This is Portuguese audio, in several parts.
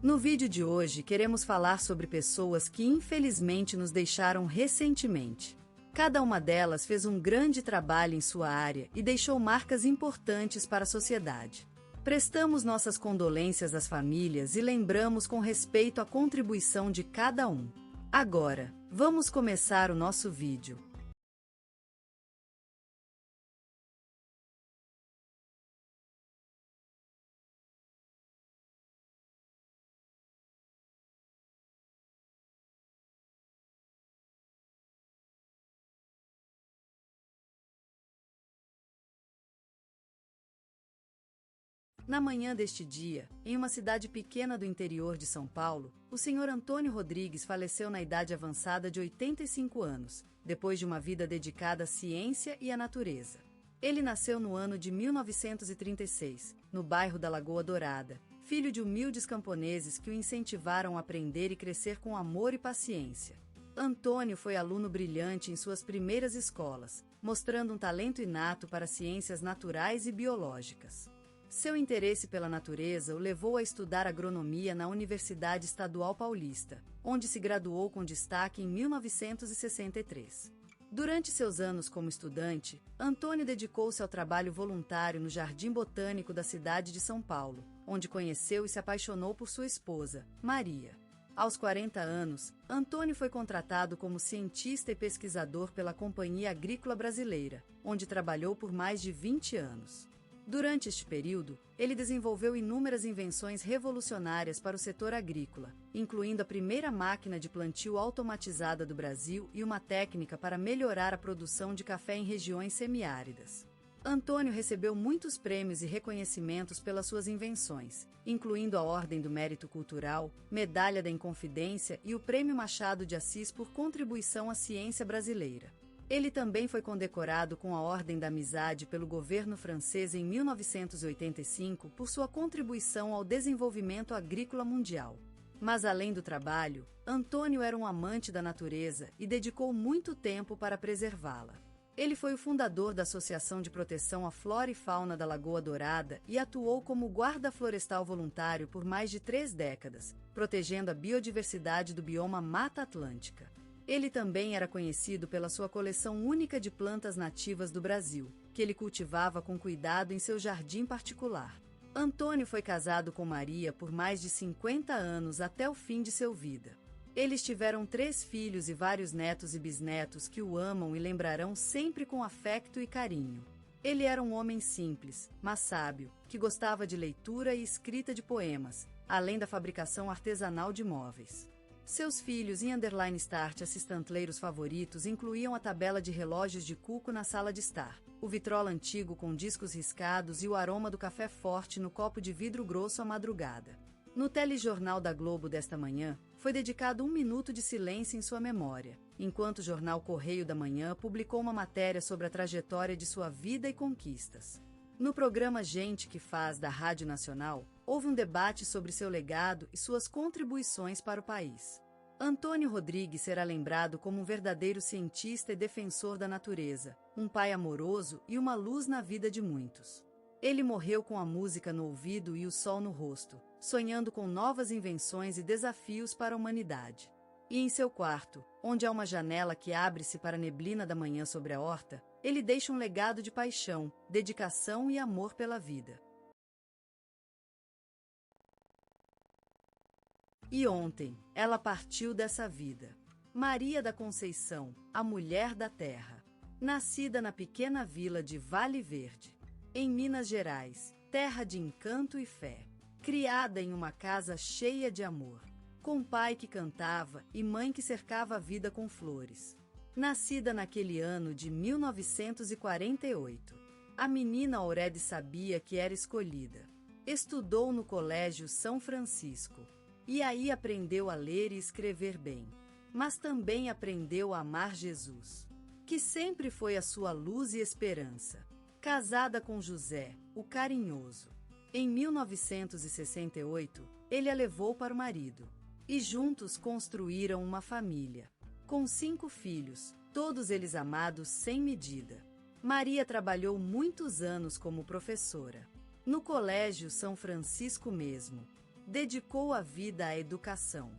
No vídeo de hoje queremos falar sobre pessoas que infelizmente nos deixaram recentemente. Cada uma delas fez um grande trabalho em sua área e deixou marcas importantes para a sociedade. Prestamos nossas condolências às famílias e lembramos com respeito a contribuição de cada um. Agora, vamos começar o nosso vídeo. Na manhã deste dia, em uma cidade pequena do interior de São Paulo, o Sr. Antônio Rodrigues faleceu na idade avançada de 85 anos, depois de uma vida dedicada à ciência e à natureza. Ele nasceu no ano de 1936, no bairro da Lagoa Dourada, filho de humildes camponeses que o incentivaram a aprender e crescer com amor e paciência. Antônio foi aluno brilhante em suas primeiras escolas, mostrando um talento inato para ciências naturais e biológicas. Seu interesse pela natureza o levou a estudar agronomia na Universidade Estadual Paulista, onde se graduou com destaque em 1963. Durante seus anos como estudante, Antônio dedicou-se ao trabalho voluntário no Jardim Botânico da cidade de São Paulo, onde conheceu e se apaixonou por sua esposa, Maria. Aos 40 anos, Antônio foi contratado como cientista e pesquisador pela Companhia Agrícola Brasileira, onde trabalhou por mais de 20 anos. Durante este período, ele desenvolveu inúmeras invenções revolucionárias para o setor agrícola, incluindo a primeira máquina de plantio automatizada do Brasil e uma técnica para melhorar a produção de café em regiões semiáridas. Antônio recebeu muitos prêmios e reconhecimentos pelas suas invenções, incluindo a Ordem do Mérito Cultural, Medalha da Inconfidência e o Prêmio Machado de Assis por contribuição à ciência brasileira. Ele também foi condecorado com a Ordem da Amizade pelo governo francês em 1985 por sua contribuição ao desenvolvimento agrícola mundial. Mas além do trabalho, Antônio era um amante da natureza e dedicou muito tempo para preservá-la. Ele foi o fundador da Associação de Proteção à Flora e Fauna da Lagoa Dourada e atuou como guarda florestal voluntário por mais de 3 décadas, protegendo a biodiversidade do bioma Mata Atlântica. Ele também era conhecido pela sua coleção única de plantas nativas do Brasil, que ele cultivava com cuidado em seu jardim particular. Antônio foi casado com Maria por mais de 50 anos até o fim de sua vida. Eles tiveram 3 filhos e vários netos e bisnetos que o amam e lembrarão sempre com afeto e carinho. Ele era um homem simples, mas sábio, que gostava de leitura e escrita de poemas, além da fabricação artesanal de móveis. Seus filhos e _start assistantleiros favoritos incluíam a tabela de relógios de cuco na sala de estar, o vitrola antigo com discos riscados e o aroma do café forte no copo de vidro grosso à madrugada. No telejornal da Globo desta manhã, foi dedicado 1 minuto de silêncio em sua memória, enquanto o jornal Correio da Manhã publicou uma matéria sobre a trajetória de sua vida e conquistas. No programa Gente que Faz da Rádio Nacional, houve um debate sobre seu legado e suas contribuições para o país. Antônio Rodrigues será lembrado como um verdadeiro cientista e defensor da natureza, um pai amoroso e uma luz na vida de muitos. Ele morreu com a música no ouvido e o sol no rosto, sonhando com novas invenções e desafios para a humanidade. E em seu quarto, onde há uma janela que abre-se para a neblina da manhã sobre a horta, ele deixa um legado de paixão, dedicação e amor pela vida. E ontem, ela partiu dessa vida. Maria da Conceição, a mulher da terra. Nascida na pequena vila de Vale Verde, em Minas Gerais, terra de encanto e fé. Criada em uma casa cheia de amor, com pai que cantava e mãe que cercava a vida com flores. Nascida naquele ano de 1948, a menina Aurede sabia que era escolhida. Estudou no Colégio São Francisco. E aí aprendeu a ler e escrever bem. Mas também aprendeu a amar Jesus, que sempre foi a sua luz e esperança. Casada com José, o Carinhoso. Em 1968, ele a levou para o marido. E juntos construíram uma família. Com 5 filhos, todos eles amados sem medida. Maria trabalhou muitos anos como professora. No Colégio São Francisco mesmo. Dedicou a vida à educação.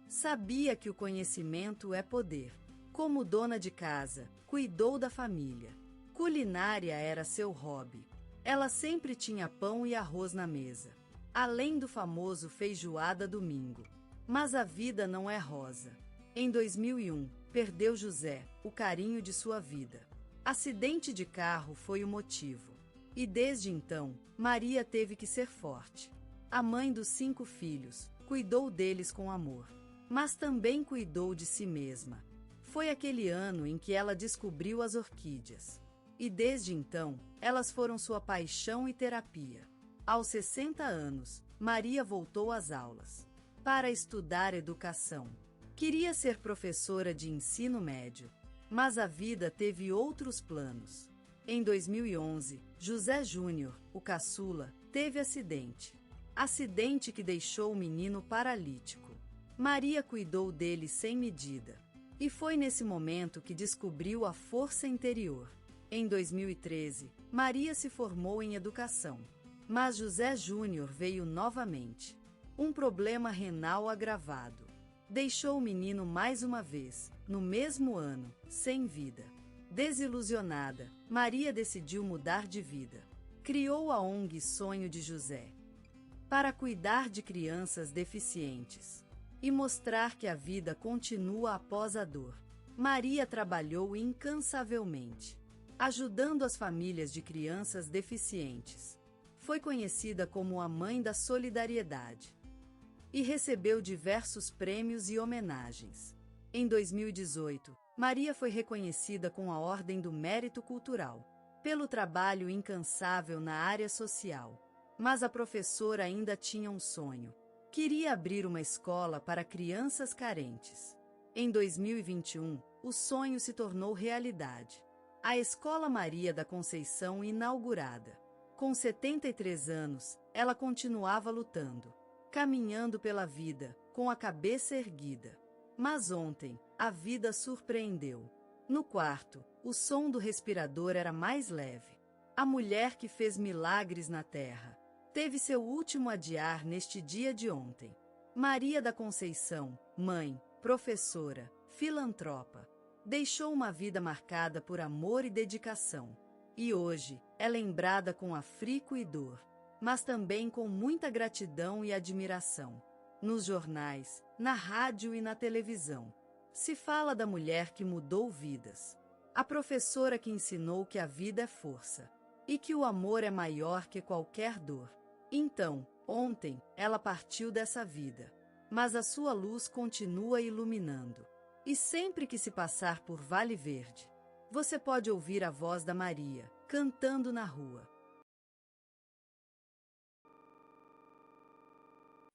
Sabia que o conhecimento é poder. Como dona de casa, cuidou da família. Culinária era seu hobby. Ela sempre tinha pão e arroz na mesa, além do famoso feijoada domingo. Mas a vida não é rosa. Em 2001, perdeu José, o carinho de sua vida. Acidente de carro foi o motivo. E desde então, Maria teve que ser forte. A mãe dos 5 filhos, cuidou deles com amor. Mas também cuidou de si mesma. Foi aquele ano em que ela descobriu as orquídeas. E desde então, elas foram sua paixão e terapia. Aos 60 anos, Maria voltou às aulas para estudar educação. Queria ser professora de ensino médio, mas a vida teve outros planos. Em 2011, José Júnior, o caçula, teve acidente. Acidente que deixou o menino paralítico. Maria cuidou dele sem medida. E foi nesse momento que descobriu a força interior. Em 2013, Maria se formou em educação. Mas José Júnior veio novamente. Um problema renal agravado. Deixou o menino mais uma vez, no mesmo ano, sem vida. Desilusionada, Maria decidiu mudar de vida. Criou a ONG Sonho de José, para cuidar de crianças deficientes e mostrar que a vida continua após a dor. Maria trabalhou incansavelmente, ajudando as famílias de crianças deficientes. Foi conhecida como a Mãe da Solidariedade e recebeu diversos prêmios e homenagens. Em 2018, Maria foi reconhecida com a Ordem do Mérito Cultural, pelo trabalho incansável na área social. Mas a professora ainda tinha um sonho. Queria abrir uma escola para crianças carentes. Em 2021, o sonho se tornou realidade. A Escola Maria da Conceição inaugurada. Com 73 anos, ela continuava lutando, caminhando pela vida, com a cabeça erguida. Mas ontem, a vida surpreendeu. No quarto, o som do respirador era mais leve. A mulher que fez milagres na terra teve seu último adiar neste dia de ontem. Maria da Conceição, mãe, professora, filantropa, deixou uma vida marcada por amor e dedicação. E hoje, é lembrada com afinco e dor, mas também com muita gratidão e admiração. Nos jornais, na rádio e na televisão, se fala da mulher que mudou vidas. A professora que ensinou que a vida é força e que o amor é maior que qualquer dor. Então, ontem, ela partiu dessa vida, mas a sua luz continua iluminando. E sempre que se passar por Vale Verde, você pode ouvir a voz da Maria, cantando na rua.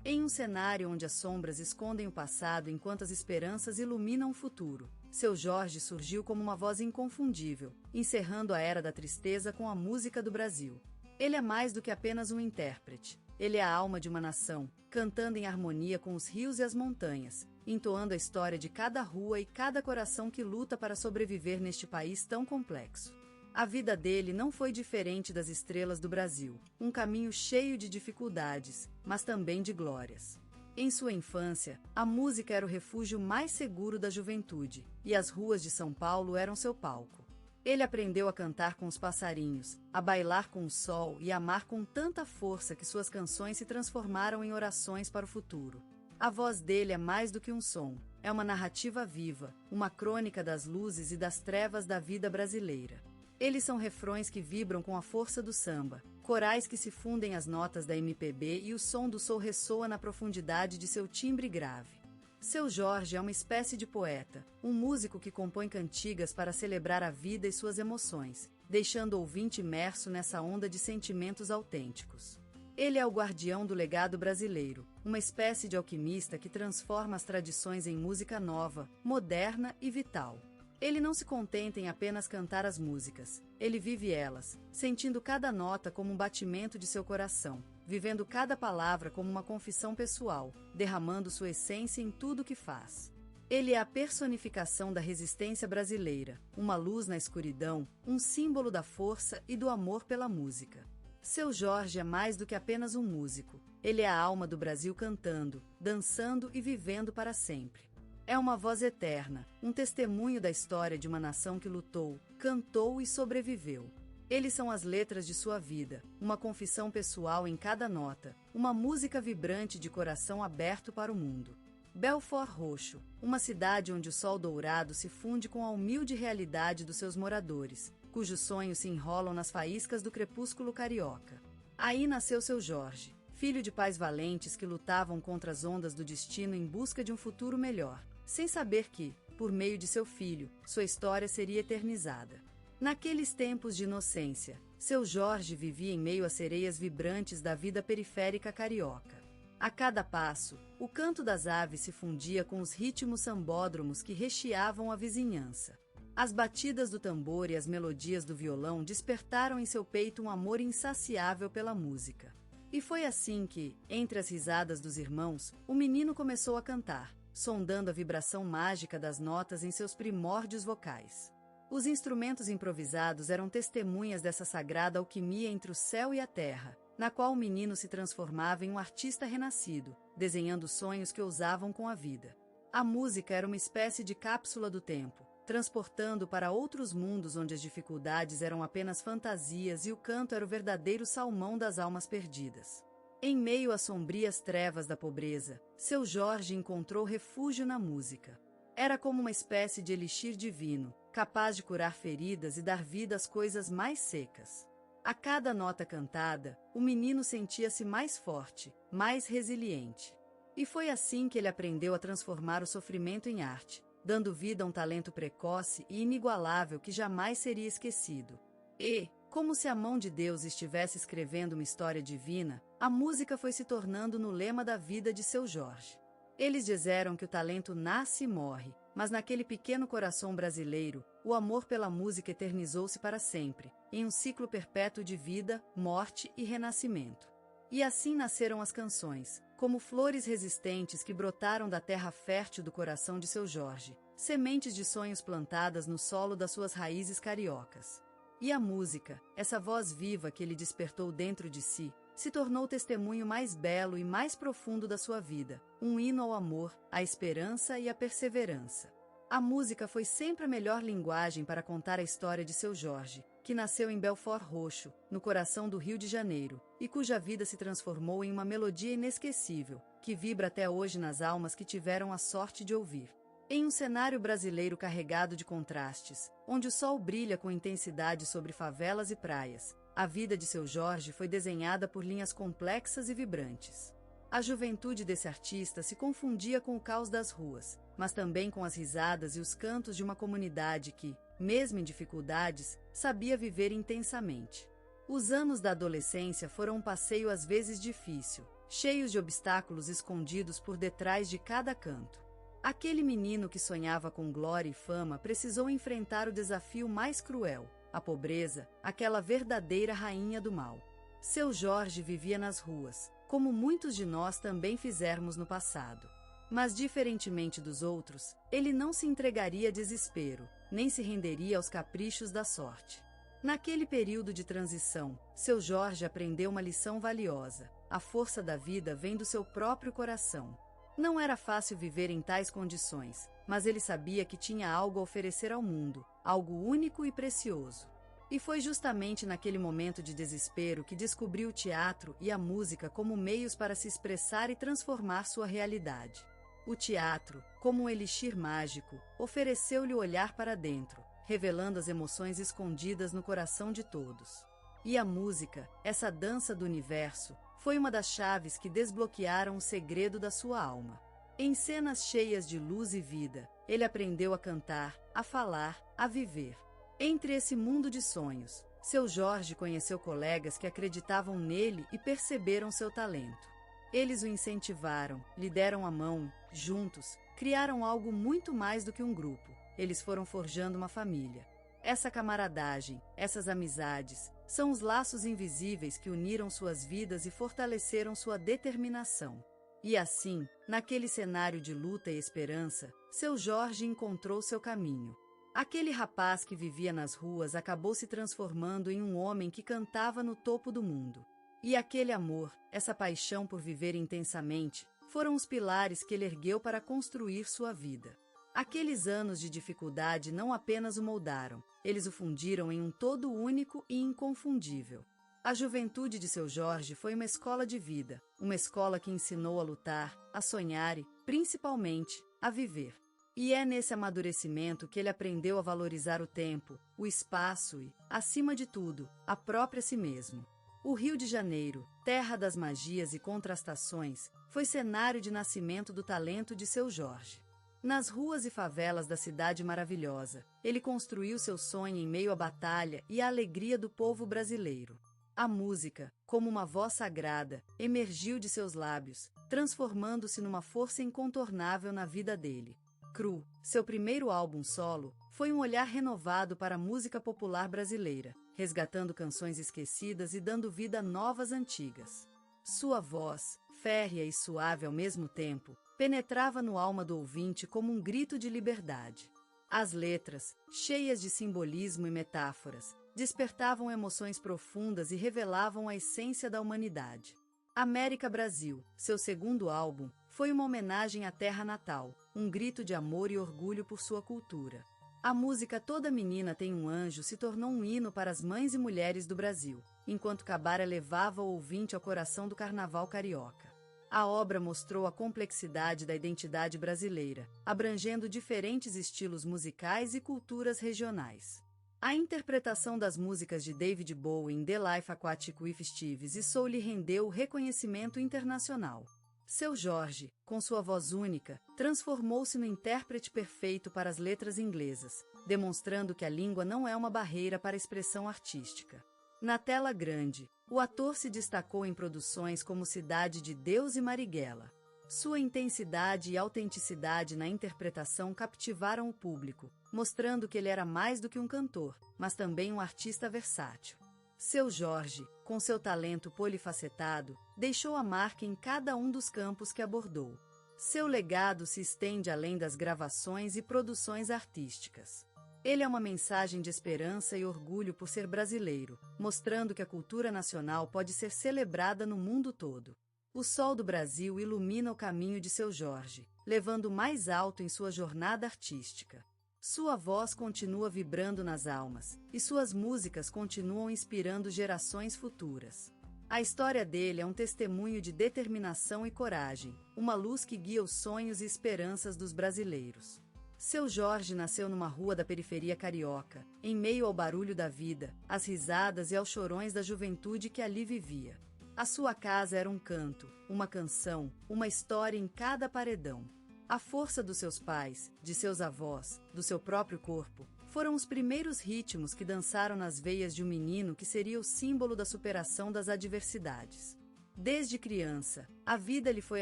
Em um cenário onde as sombras escondem o passado enquanto as esperanças iluminam o futuro, Seu Jorge surgiu como uma voz inconfundível, encerrando a era da tristeza com a música do Brasil. Ele é mais do que apenas um intérprete. Ele é a alma de uma nação, cantando em harmonia com os rios e as montanhas, entoando a história de cada rua e cada coração que luta para sobreviver neste país tão complexo. A vida dele não foi diferente das estrelas do Brasil, um caminho cheio de dificuldades, mas também de glórias. Em sua infância, a música era o refúgio mais seguro da juventude, e as ruas de São Paulo eram seu palco. Ele aprendeu a cantar com os passarinhos, a bailar com o sol e a amar com tanta força que suas canções se transformaram em orações para o futuro. A voz dele é mais do que um som, é uma narrativa viva, uma crônica das luzes e das trevas da vida brasileira. Eles são refrões que vibram com a força do samba, corais que se fundem às notas da MPB e o som do soul ressoa na profundidade de seu timbre grave. Seu Jorge é uma espécie de poeta, um músico que compõe cantigas para celebrar a vida e suas emoções, deixando o ouvinte imerso nessa onda de sentimentos autênticos. Ele é o guardião do legado brasileiro, uma espécie de alquimista que transforma as tradições em música nova, moderna e vital. Ele não se contenta em apenas cantar as músicas, ele vive elas, sentindo cada nota como um batimento de seu coração, vivendo cada palavra como uma confissão pessoal, derramando sua essência em tudo o que faz. Ele é a personificação da resistência brasileira, uma luz na escuridão, um símbolo da força e do amor pela música. Seu Jorge é mais do que apenas um músico. Ele é a alma do Brasil cantando, dançando e vivendo para sempre. É uma voz eterna, um testemunho da história de uma nação que lutou, cantou e sobreviveu. Eles são as letras de sua vida, uma confissão pessoal em cada nota, uma música vibrante de coração aberto para o mundo. Belford Roxo, uma cidade onde o sol dourado se funde com a humilde realidade dos seus moradores, cujos sonhos se enrolam nas faíscas do crepúsculo carioca. Aí nasceu seu Jorge, filho de pais valentes que lutavam contra as ondas do destino em busca de um futuro melhor, sem saber que, por meio de seu filho, sua história seria eternizada. Naqueles tempos de inocência, seu Jorge vivia em meio às sereias vibrantes da vida periférica carioca. A cada passo, o canto das aves se fundia com os ritmos sambódromos que recheavam a vizinhança. As batidas do tambor e as melodias do violão despertaram em seu peito um amor insaciável pela música. E foi assim que, entre as risadas dos irmãos, o menino começou a cantar, sondando a vibração mágica das notas em seus primórdios vocais. Os instrumentos improvisados eram testemunhas dessa sagrada alquimia entre o céu e a terra, na qual o menino se transformava em um artista renascido, desenhando sonhos que ousavam com a vida. A música era uma espécie de cápsula do tempo, transportando para outros mundos onde as dificuldades eram apenas fantasias e o canto era o verdadeiro salmão das almas perdidas. Em meio às sombrias trevas da pobreza, seu Jorge encontrou refúgio na música. Era como uma espécie de elixir divino, capaz de curar feridas e dar vida às coisas mais secas. A cada nota cantada, o menino sentia-se mais forte, mais resiliente. E foi assim que ele aprendeu a transformar o sofrimento em arte, dando vida a um talento precoce e inigualável que jamais seria esquecido. E, como se a mão de Deus estivesse escrevendo uma história divina, a música foi se tornando no lema da vida de seu Jorge. Eles disseram que o talento nasce e morre, mas naquele pequeno coração brasileiro, o amor pela música eternizou-se para sempre, em um ciclo perpétuo de vida, morte e renascimento. E assim nasceram as canções, como flores resistentes que brotaram da terra fértil do coração de seu Jorge, sementes de sonhos plantadas no solo das suas raízes cariocas. E a música, essa voz viva que ele despertou dentro de si, se tornou o testemunho mais belo e mais profundo da sua vida, um hino ao amor, à esperança e à perseverança. A música foi sempre a melhor linguagem para contar a história de seu Jorge, que nasceu em Belford Roxo, no coração do Rio de Janeiro, e cuja vida se transformou em uma melodia inesquecível, que vibra até hoje nas almas que tiveram a sorte de ouvir. Em um cenário brasileiro carregado de contrastes, onde o sol brilha com intensidade sobre favelas e praias, a vida de seu Jorge foi desenhada por linhas complexas e vibrantes. A juventude desse artista se confundia com o caos das ruas, mas também com as risadas e os cantos de uma comunidade que, mesmo em dificuldades, sabia viver intensamente. Os anos da adolescência foram um passeio às vezes difícil, cheios de obstáculos escondidos por detrás de cada canto. Aquele menino que sonhava com glória e fama precisou enfrentar o desafio mais cruel, a pobreza, aquela verdadeira rainha do mal. Seu Jorge vivia nas ruas, como muitos de nós também fizemos no passado. Mas, diferentemente dos outros, ele não se entregaria a desespero, nem se renderia aos caprichos da sorte. Naquele período de transição, seu Jorge aprendeu uma lição valiosa: a força da vida vem do seu próprio coração. Não era fácil viver em tais condições, mas ele sabia que tinha algo a oferecer ao mundo, algo único e precioso. E foi justamente naquele momento de desespero que descobriu o teatro e a música como meios para se expressar e transformar sua realidade. O teatro, como um elixir mágico, ofereceu-lhe o olhar para dentro, revelando as emoções escondidas no coração de todos. E a música, essa dança do universo, foi uma das chaves que desbloquearam o segredo da sua alma. Em cenas cheias de luz e vida, ele aprendeu a cantar, a falar, a viver. Entre esse mundo de sonhos, seu Jorge conheceu colegas que acreditavam nele e perceberam seu talento. Eles o incentivaram, lhe deram a mão, juntos, criaram algo muito mais do que um grupo. Eles foram forjando uma família. Essa camaradagem, essas amizades, são os laços invisíveis que uniram suas vidas e fortaleceram sua determinação. E assim, naquele cenário de luta e esperança, seu Jorge encontrou seu caminho. Aquele rapaz que vivia nas ruas acabou se transformando em um homem que cantava no topo do mundo. E aquele amor, essa paixão por viver intensamente, foram os pilares que ele ergueu para construir sua vida. Aqueles anos de dificuldade não apenas o moldaram, eles o fundiram em um todo único e inconfundível. A juventude de Seu Jorge foi uma escola de vida, uma escola que ensinou a lutar, a sonhar e, principalmente, a viver. E é nesse amadurecimento que ele aprendeu a valorizar o tempo, o espaço e, acima de tudo, a própria si mesmo. O Rio de Janeiro, terra das magias e contrastações, foi cenário de nascimento do talento de Seu Jorge. Nas ruas e favelas da cidade maravilhosa, ele construiu seu sonho em meio à batalha e à alegria do povo brasileiro. A música, como uma voz sagrada, emergiu de seus lábios, transformando-se numa força incontornável na vida dele. Cru, seu primeiro álbum solo, foi um olhar renovado para a música popular brasileira, resgatando canções esquecidas e dando vida a novas antigas. Sua voz, férrea e suave ao mesmo tempo, penetrava no alma do ouvinte como um grito de liberdade. As letras, cheias de simbolismo e metáforas, despertavam emoções profundas e revelavam a essência da humanidade. América Brasil, seu segundo álbum, foi uma homenagem à terra natal, um grito de amor e orgulho por sua cultura. A música Toda Menina Tem um Anjo se tornou um hino para as mães e mulheres do Brasil, enquanto Cabara levava o ouvinte ao coração do carnaval carioca. A obra mostrou a complexidade da identidade brasileira, abrangendo diferentes estilos musicais e culturas regionais. A interpretação das músicas de David Bowie em The Life Aquatic with Steve e Soul lhe rendeu o reconhecimento internacional. Seu Jorge, com sua voz única, transformou-se no intérprete perfeito para as letras inglesas, demonstrando que a língua não é uma barreira para a expressão artística. Na tela grande, o ator se destacou em produções como Cidade de Deus e Marighella. Sua intensidade e autenticidade na interpretação captivaram o público, mostrando que ele era mais do que um cantor, mas também um artista versátil. Seu Jorge, com seu talento polifacetado, deixou a marca em cada um dos campos que abordou. Seu legado se estende além das gravações e produções artísticas. Ele é uma mensagem de esperança e orgulho por ser brasileiro, mostrando que a cultura nacional pode ser celebrada no mundo todo. O sol do Brasil ilumina o caminho de Seu Jorge, levando mais alto em sua jornada artística. Sua voz continua vibrando nas almas, e suas músicas continuam inspirando gerações futuras. A história dele é um testemunho de determinação e coragem, uma luz que guia os sonhos e esperanças dos brasileiros. Seu Jorge nasceu numa rua da periferia carioca, em meio ao barulho da vida, às risadas e aos chorões da juventude que ali vivia. A sua casa era um canto, uma canção, uma história em cada paredão. A força dos seus pais, de seus avós, do seu próprio corpo, foram os primeiros ritmos que dançaram nas veias de um menino que seria o símbolo da superação das adversidades. Desde criança, a vida lhe foi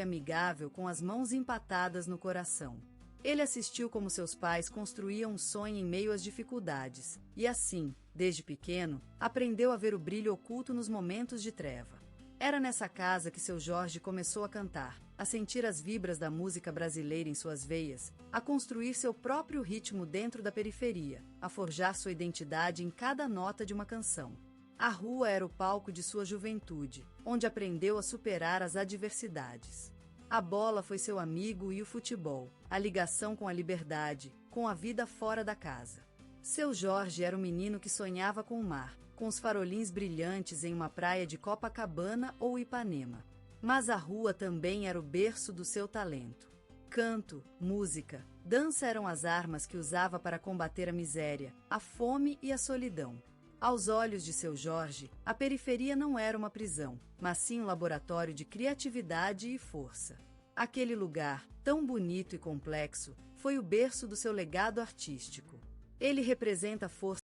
amigável com as mãos empatadas no coração. Ele assistiu como seus pais construíam um sonho em meio às dificuldades, e assim, desde pequeno, aprendeu a ver o brilho oculto nos momentos de treva. Era nessa casa que Seu Jorge começou a cantar, a sentir as vibras da música brasileira em suas veias, a construir seu próprio ritmo dentro da periferia, a forjar sua identidade em cada nota de uma canção. A rua era o palco de sua juventude, onde aprendeu a superar as adversidades. A bola foi seu amigo e o futebol, a ligação com a liberdade, com a vida fora da casa. Seu Jorge era um menino que sonhava com o mar, com os farolins brilhantes em uma praia de Copacabana ou Ipanema. Mas a rua também era o berço do seu talento. Canto, música, dança eram as armas que usava para combater a miséria, a fome e a solidão. Aos olhos de Seu Jorge, a periferia não era uma prisão, mas sim um laboratório de criatividade e força. Aquele lugar, tão bonito e complexo, foi o berço do seu legado artístico. Ele representa a força